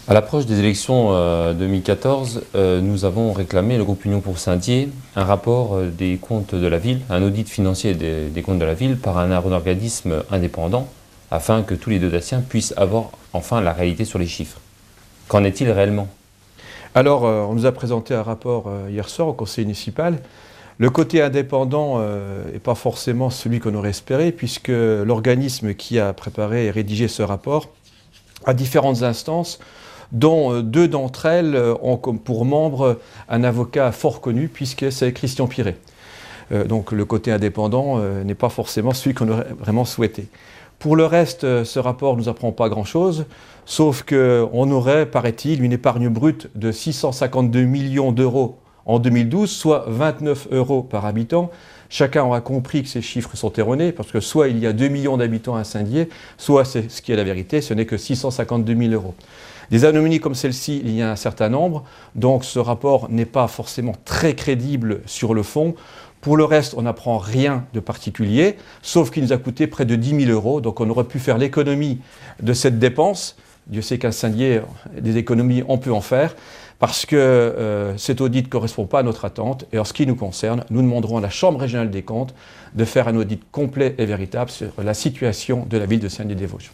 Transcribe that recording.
À l'approche des élections 2014, nous avons réclamé, le groupe Union pour Saint-Dié, un rapport des comptes de la ville, un audit financier des comptes de la ville par un organisme indépendant, afin que tous les Daudaciens puissent avoir enfin la réalité sur les chiffres. Qu'en est-il réellement? Alors, on nous a présenté un rapport hier soir au conseil municipal. Le côté indépendant n'est pas forcément celui qu'on aurait espéré, puisque l'organisme qui a préparé et rédigé ce rapport a différentes instances, dont deux d'entre elles ont comme pour membre un avocat fort connu, puisque c'est Christian Piret. Donc le côté indépendant n'est pas forcément celui qu'on aurait vraiment souhaité. Pour le reste, ce rapport ne nous apprend pas grand-chose, sauf qu'on aurait, paraît-il, une épargne brute de 652 millions d'euros en 2012, soit 29 € par habitant. Chacun aura compris que ces chiffres sont erronés, parce que soit il y a 2 millions d'habitants à Saint-Dié, soit c'est ce qui est la vérité, ce n'est que 652 000 €. Des anomalies comme celle-ci, il y a un certain nombre, donc ce rapport n'est pas forcément très crédible sur le fond. Pour le reste, on n'apprend rien de particulier, sauf qu'il nous a coûté près de 10 000 €, donc on aurait pu faire l'économie de cette dépense. Dieu sait qu'à Saint-Dié, des économies, on peut en faire, parce que cet audit ne correspond pas à notre attente. Et en ce qui nous concerne, nous demanderons à la Chambre régionale des comptes de faire un audit complet et véritable sur la situation de la ville de Saint-Dié-des-Vosges.